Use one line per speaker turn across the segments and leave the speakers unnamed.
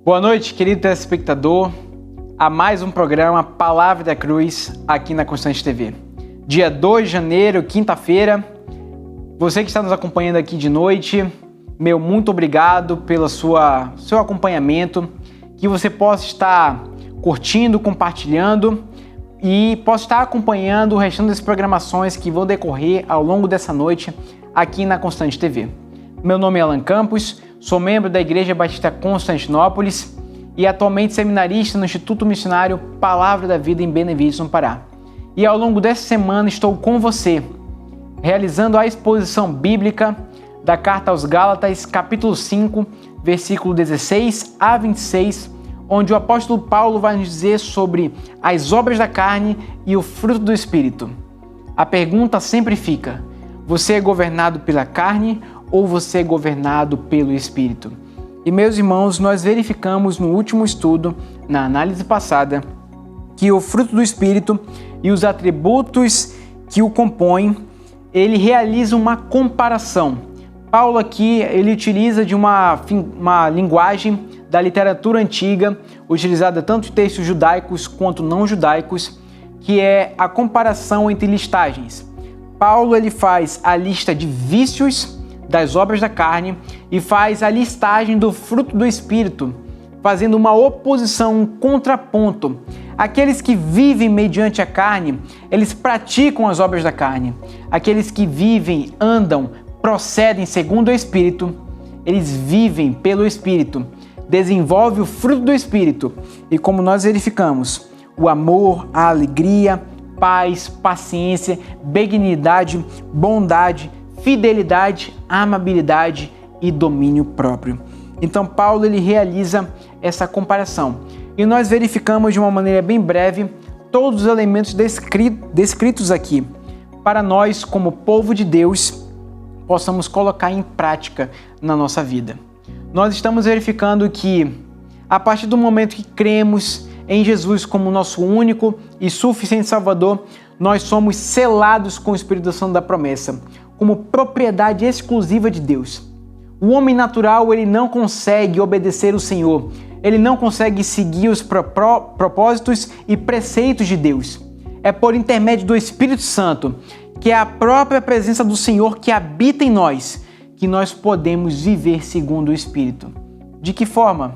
Boa noite, querido telespectador, a mais um programa Palavra da Cruz aqui na Constante TV. Dia 2 de janeiro, quinta-feira. Você que está nos acompanhando aqui de noite, meu muito obrigado pelo seu acompanhamento, que você possa estar curtindo, compartilhando e possa estar acompanhando o restante das programações que vão decorrer ao longo dessa noite aqui na Constante TV. Meu nome é Alan Campos, sou membro da Igreja Batista Constantinópolis e atualmente seminarista no Instituto Missionário Palavra da Vida em Benevides, no Pará. E ao longo dessa semana estou com você, realizando a exposição bíblica da Carta aos Gálatas, capítulo 5, versículo 16 a 26, onde o apóstolo Paulo vai nos dizer sobre as obras da carne e o fruto do Espírito. A pergunta sempre fica: você é governado pela carne ou você é governado pelo Espírito? E meus irmãos, nós verificamos no último estudo, na análise passada, que o fruto do Espírito e os atributos que o compõem, ele realiza uma comparação. Paulo aqui, ele utiliza de uma linguagem da literatura antiga, utilizada tanto em textos judaicos quanto não judaicos, que é a comparação entre listagens. Paulo ele faz a lista de vícios das obras da carne e faz a listagem do fruto do Espírito, fazendo uma oposição, um contraponto. Aqueles que vivem mediante a carne, eles praticam as obras da carne. Aqueles que vivem, andam, procedem segundo o Espírito, eles vivem pelo Espírito, desenvolvem o fruto do Espírito. E como nós verificamos, o amor, a alegria, paz, paciência, benignidade, bondade, fidelidade, amabilidade e domínio próprio. Então Paulo ele realiza essa comparação. E nós verificamos de uma maneira bem breve todos os elementos descritos aqui, para nós, como povo de Deus, possamos colocar em prática na nossa vida. Nós estamos verificando que, a partir do momento que cremos em Jesus como nosso único e suficiente Salvador, nós somos selados com o Espírito Santo da promessa, como propriedade exclusiva de Deus. O homem natural ele não consegue obedecer o Senhor, ele não consegue seguir os propósitos e preceitos de Deus. É por intermédio do Espírito Santo, que é a própria presença do Senhor que habita em nós, que nós podemos viver segundo o Espírito. De que forma?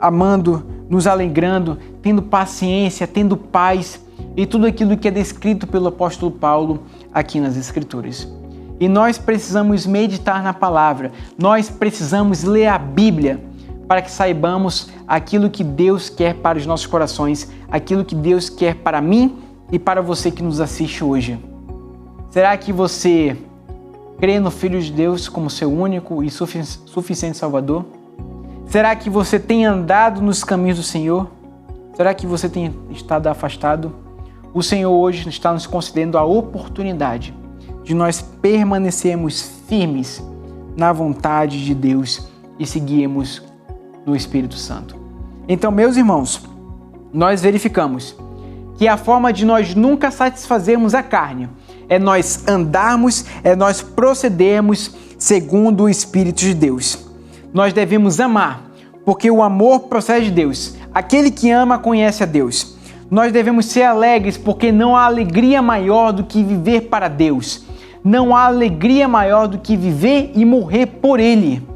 Amando, nos alegrando, tendo paciência, tendo paz e tudo aquilo que é descrito pelo apóstolo Paulo aqui nas Escrituras. E nós precisamos meditar na palavra, nós precisamos ler a Bíblia para que saibamos aquilo que Deus quer para os nossos corações, aquilo que Deus quer para mim e para você que nos assiste hoje. Será que você crê no Filho de Deus como seu único e suficiente Salvador? Será que você tem andado nos caminhos do Senhor? Será que você tem estado afastado? O Senhor hoje está nos concedendo a oportunidade de nós permanecermos firmes na vontade de Deus e seguirmos no Espírito Santo. Então, meus irmãos, nós verificamos que a forma de nós nunca satisfazermos a carne é nós andarmos, é nós procedermos segundo o Espírito de Deus. Nós devemos amar, porque o amor procede de Deus. Aquele que ama conhece a Deus. Nós devemos ser alegres, porque não há alegria maior do que viver para Deus. Não há alegria maior do que viver e morrer por Ele.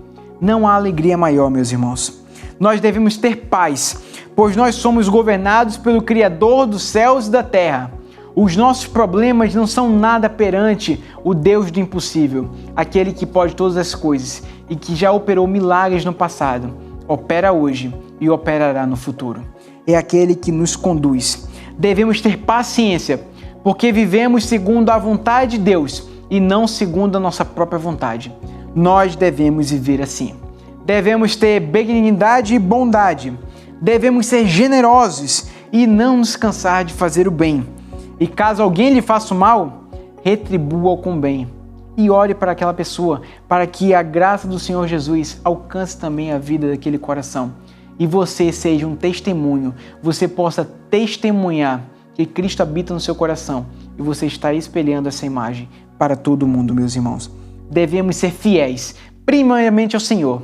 Não há alegria maior, meus irmãos. Nós devemos ter paz, pois nós somos governados pelo Criador dos céus e da terra. Os nossos problemas não são nada perante o Deus do impossível, aquele que pode todas as coisas e que já operou milagres no passado, opera hoje e operará no futuro. É aquele que nos conduz. Devemos ter paciência, porque vivemos segundo a vontade de Deus e não segundo a nossa própria vontade. Nós devemos viver assim. Devemos ter benignidade e bondade. Devemos ser generosos e não nos cansar de fazer o bem. E caso alguém lhe faça o mal, retribua-o com bem. E ore para aquela pessoa, para que a graça do Senhor Jesus alcance também a vida daquele coração. E você seja um testemunho, você possa testemunhar que Cristo habita no seu coração e você está espelhando essa imagem para todo mundo, meus irmãos. Devemos ser fiéis, primeiramente ao Senhor,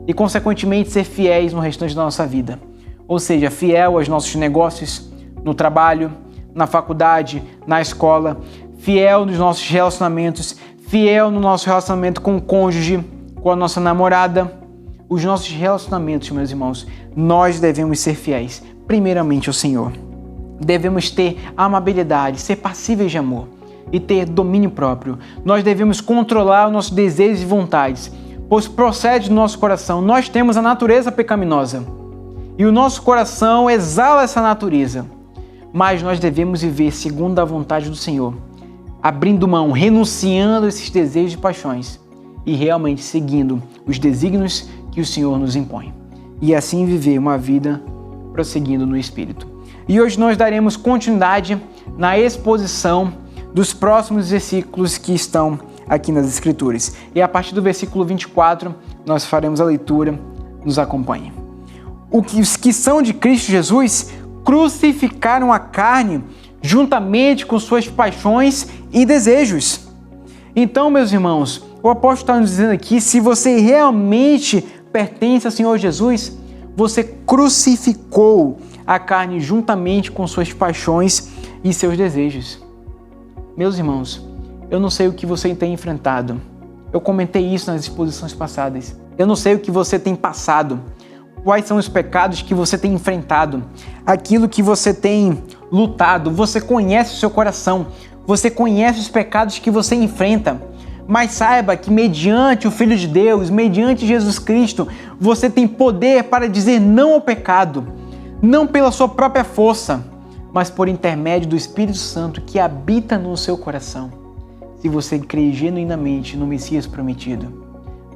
e, consequentemente, ser fiéis no restante da nossa vida. Ou seja, fiel aos nossos negócios, no trabalho, na faculdade, na escola, fiel nos nossos relacionamentos, fiel no nosso relacionamento com o cônjuge, com a nossa namorada. Os nossos relacionamentos, meus irmãos, nós devemos ser fiéis, primeiramente ao Senhor. Devemos ter amabilidade, ser passíveis de amor e ter domínio próprio. Nós devemos controlar os nossos desejos e vontades, pois procede do nosso coração. Nós temos a natureza pecaminosa e o nosso coração exala essa natureza. Mas nós devemos viver segundo a vontade do Senhor, abrindo mão, renunciando a esses desejos e paixões e realmente seguindo os desígnios que o Senhor nos impõe. E assim viver uma vida prosseguindo no Espírito. E hoje nós daremos continuidade na exposição dos próximos versículos que estão aqui nas Escrituras. E a partir do versículo 24 nós faremos a leitura. Nos acompanhe. Os que são de Cristo Jesus crucificaram a carne juntamente com suas paixões e desejos. Então, meus irmãos, o apóstolo está nos dizendo aqui, se você realmente pertence ao Senhor Jesus, você crucificou a carne juntamente com suas paixões e seus desejos. Meus irmãos, eu não sei o que você tem enfrentado. Eu comentei isso nas exposições passadas. Eu não sei o que você tem passado. Quais são os pecados que você tem enfrentado? Aquilo que você tem lutado. Você conhece o seu coração. Você conhece os pecados que você enfrenta. Mas saiba que mediante o Filho de Deus, mediante Jesus Cristo, você tem poder para dizer não ao pecado. Não pela sua própria força, mas por intermédio do Espírito Santo que habita no seu coração. Se você crê genuinamente no Messias prometido,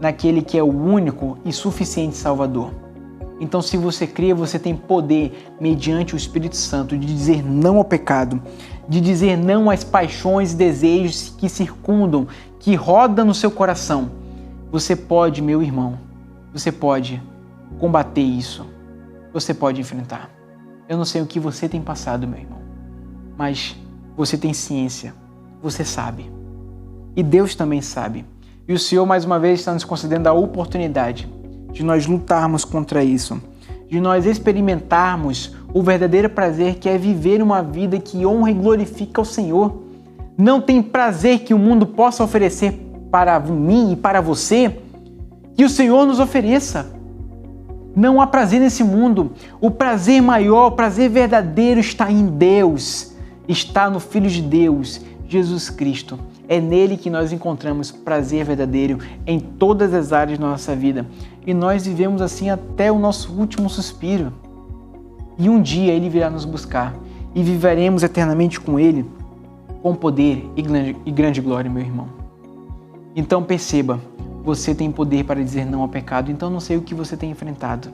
naquele que é o único e suficiente Salvador. Então, se você crê, você tem poder, mediante o Espírito Santo, de dizer não ao pecado, de dizer não às paixões e desejos que circundam, que rodam no seu coração. Você pode, meu irmão, você pode combater isso. Você pode enfrentar. Eu não sei o que você tem passado, meu irmão, mas você tem ciência, você sabe. E Deus também sabe. E o Senhor, mais uma vez, está nos concedendo a oportunidade de nós lutarmos contra isso, de nós experimentarmos o verdadeiro prazer que é viver uma vida que honra e glorifica ao Senhor. Não tem prazer que o mundo possa oferecer para mim e para você que o Senhor nos ofereça. Não há prazer nesse mundo. O prazer maior, o prazer verdadeiro está em Deus, está no Filho de Deus, Jesus Cristo. É nele que nós encontramos prazer verdadeiro em todas as áreas da nossa vida. E nós vivemos assim até o nosso último suspiro. E um dia Ele virá nos buscar e viveremos eternamente com Ele, com poder e grande glória, meu irmão. Então perceba, você tem poder para dizer não ao pecado, então não sei o que você tem enfrentado.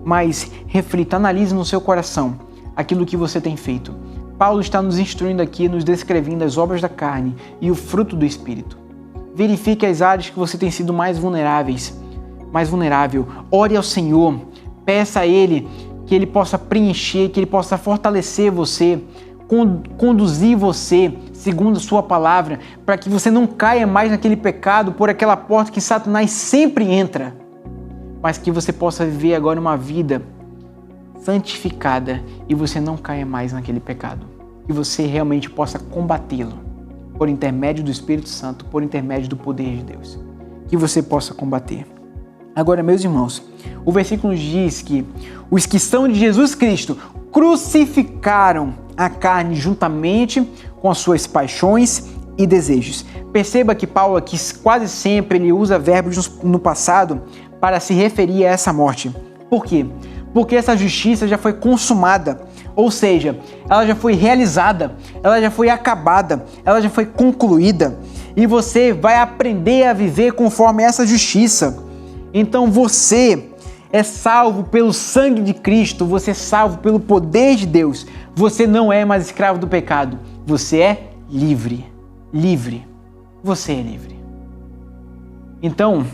Mas reflita, analise no seu coração aquilo que você tem feito. Paulo está nos instruindo aqui, nos descrevendo as obras da carne e o fruto do Espírito. Verifique as áreas que você tem sido mais vulnerável. Ore ao Senhor, peça a Ele que Ele possa preencher, que Ele possa fortalecer você, conduzir você segundo a sua palavra, para que você não caia mais naquele pecado por aquela porta que Satanás sempre entra, mas que você possa viver agora uma vida santificada e você não caia mais naquele pecado. E você realmente possa combatê-lo por intermédio do Espírito Santo, por intermédio do poder de Deus. Que você possa combater. Agora, meus irmãos, o versículo diz que os que são de Jesus Cristo crucificaram a carne juntamente com as suas paixões e desejos. Perceba que Paulo aqui quase sempre ele usa verbos no passado para se referir a essa morte. Por quê? Porque essa justiça já foi consumada, ou seja, ela já foi realizada, ela já foi acabada, ela já foi concluída e você vai aprender a viver conforme essa justiça. Então você é salvo pelo sangue de Cristo, você é salvo pelo poder de Deus, você não é mais escravo do pecado, você é livre, você é livre. Então,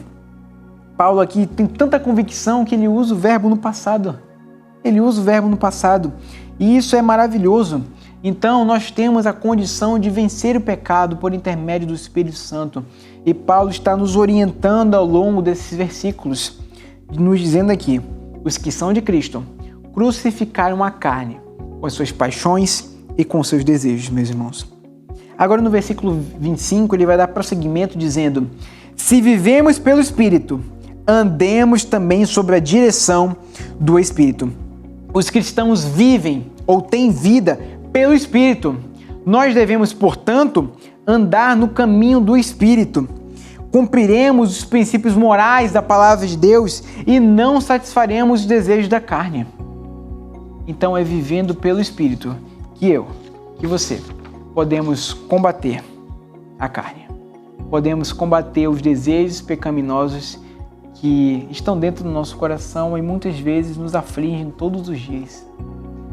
Paulo aqui tem tanta convicção que ele usa o verbo no passado. E isso é maravilhoso. Então, nós temos a condição de vencer o pecado por intermédio do Espírito Santo. E Paulo está nos orientando ao longo desses versículos nos dizendo aqui: os que são de Cristo crucificaram a carne com as suas paixões e com os seus desejos, meus irmãos. Agora no versículo 25 ele vai dar prosseguimento dizendo: se vivemos pelo Espírito, andemos também sob a direção do Espírito. Os cristãos vivem ou têm vida pelo Espírito. Nós devemos, portanto, andar no caminho do Espírito. Cumpriremos os princípios morais da palavra de Deus e não satisfaremos os desejos da carne. Então é vivendo pelo Espírito que você, podemos combater a carne. Podemos combater os desejos pecaminosos que estão dentro do nosso coração e muitas vezes nos afligem todos os dias.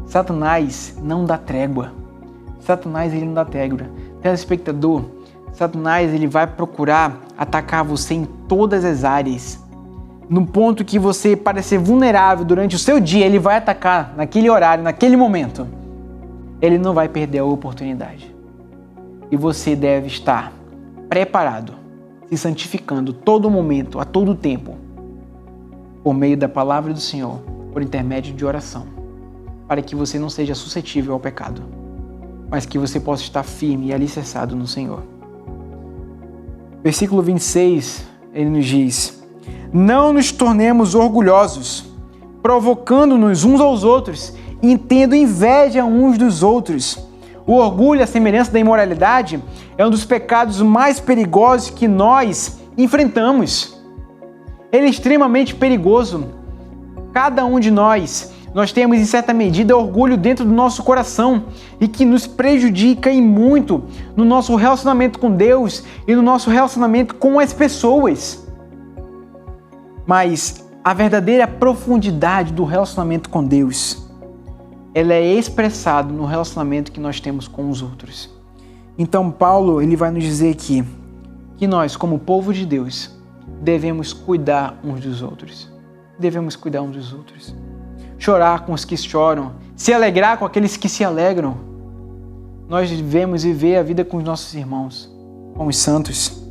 Satanás não dá trégua. Satanás ele não dá trégua. Telespectador, Satanás ele vai procurar atacar você em todas as áreas. No ponto que você parece ser vulnerável durante o seu dia, ele vai atacar naquele horário, naquele momento. Ele não vai perder a oportunidade. E você deve estar preparado, se santificando todo momento, a todo tempo, por meio da palavra do Senhor, por intermédio de oração, para que você não seja suscetível ao pecado, mas que você possa estar firme e alicerçado no Senhor. Versículo 26, ele nos diz: não nos tornemos orgulhosos, provocando-nos uns aos outros e tendo inveja uns dos outros. O orgulho, a semelhança da imoralidade, é um dos pecados mais perigosos que nós enfrentamos. Ele é extremamente perigoso. Cada um de nós temos em certa medida orgulho dentro do nosso coração e que nos prejudica e muito no nosso relacionamento com Deus e no nosso relacionamento com as pessoas. Mas a verdadeira profundidade do relacionamento com Deus, ela é expressada no relacionamento que nós temos com os outros. Então Paulo ele vai nos dizer aqui que nós, como povo de Deus, devemos cuidar uns dos outros. Devemos cuidar uns dos outros. Chorar com os que choram, se alegrar com aqueles que se alegram. Nós devemos viver a vida com os nossos irmãos, com os santos.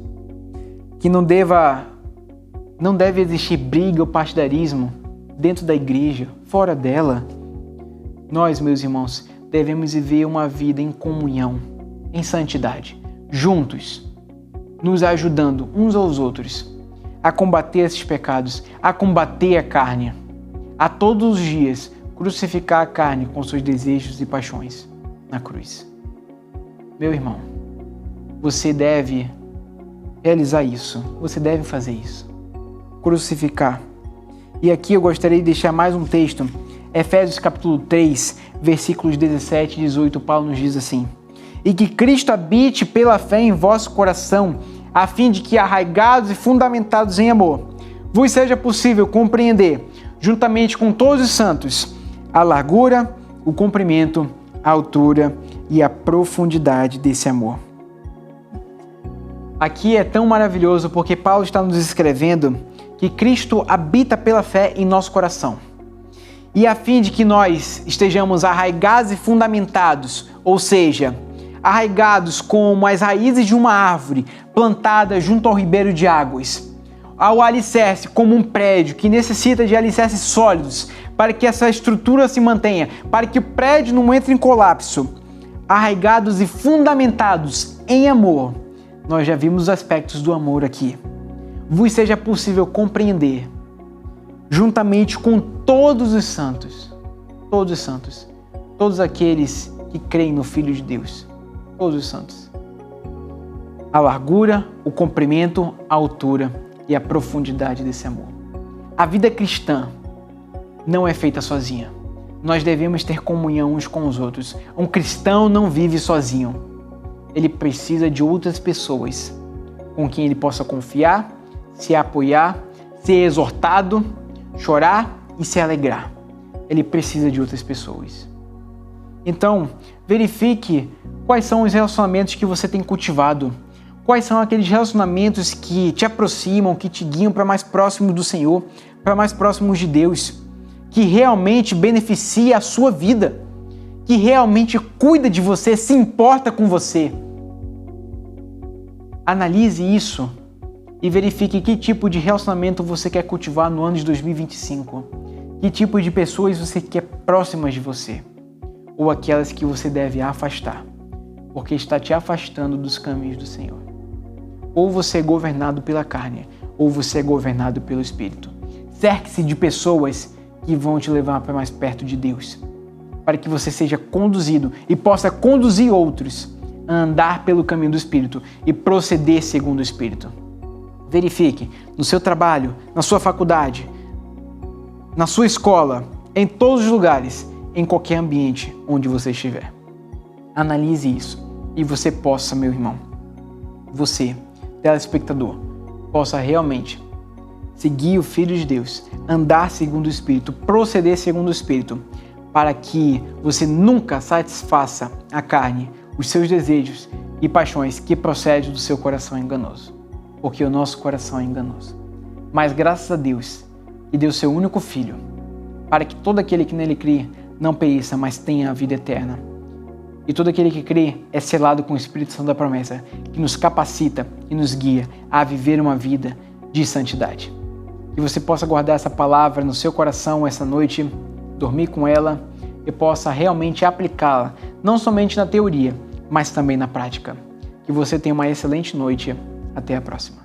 Que não deve existir briga ou partidarismo dentro da igreja, fora dela. Nós, meus irmãos, devemos viver uma vida em comunhão, em santidade, juntos, nos ajudando uns aos outros a combater esses pecados, a combater a carne, a todos os dias crucificar a carne com seus desejos e paixões na cruz. Meu irmão, você deve realizar isso, você deve fazer isso, crucificar. E aqui eu gostaria de deixar mais um texto. Efésios capítulo 3, versículos 17 e 18, Paulo nos diz assim: e que Cristo habite pela fé em vosso coração, a fim de que, arraigados e fundamentados em amor, vos seja possível compreender, juntamente com todos os santos, a largura, o comprimento, a altura e a profundidade desse amor. Aqui é tão maravilhoso porque Paulo está nos escrevendo que Cristo habita pela fé em nosso coração. E a fim de que nós estejamos arraigados e fundamentados, ou seja, arraigados como as raízes de uma árvore plantada junto ao ribeiro de águas, ao alicerce como um prédio que necessita de alicerces sólidos para que essa estrutura se mantenha, para que o prédio não entre em colapso, arraigados e fundamentados em amor. Nós já vimos os aspectos do amor aqui. Vos seja possível compreender, juntamente com todos os santos, todos aqueles que creem no Filho de Deus, todos os santos, a largura, o comprimento, a altura e a profundidade desse amor. A vida cristã não é feita sozinha. Nós devemos ter comunhão uns com os outros. Um cristão não vive sozinho. Ele precisa de outras pessoas com quem ele possa confiar, se apoiar, ser exortado, chorar e se alegrar. Ele precisa de outras pessoas. Então, verifique quais são os relacionamentos que você tem cultivado. Quais são aqueles relacionamentos que te aproximam, que te guiam para mais próximo do Senhor, para mais próximos de Deus, que realmente beneficia a sua vida, que realmente cuida de você, se importa com você. Analise isso e verifique que tipo de relacionamento você quer cultivar no ano de 2025. Que tipo de pessoas você quer próximas de você, ou aquelas que você deve afastar, porque está te afastando dos caminhos do Senhor. Ou você é governado pela carne, ou você é governado pelo Espírito. Cerque-se de pessoas que vão te levar para mais perto de Deus, para que você seja conduzido e possa conduzir outros a andar pelo caminho do Espírito e proceder segundo o Espírito. Verifique no seu trabalho, na sua faculdade, na sua escola, em todos os lugares, em qualquer ambiente onde você estiver. Analise isso e você possa, meu irmão, você, telespectador, possa realmente seguir o Filho de Deus, andar segundo o Espírito, proceder segundo o Espírito, para que você nunca satisfaça a carne, os seus desejos e paixões que procedem do seu coração enganoso, porque o nosso coração é enganoso. Mas graças a Deus, que deu seu único Filho, para que todo aquele que nele crê não pereça, mas tenha a vida eterna. E todo aquele que crê é selado com o Espírito Santo da promessa, que nos capacita e nos guia a viver uma vida de santidade. Que você possa guardar essa palavra no seu coração essa noite, dormir com ela e possa realmente aplicá-la, não somente na teoria, mas também na prática. Que você tenha uma excelente noite. Até a próxima.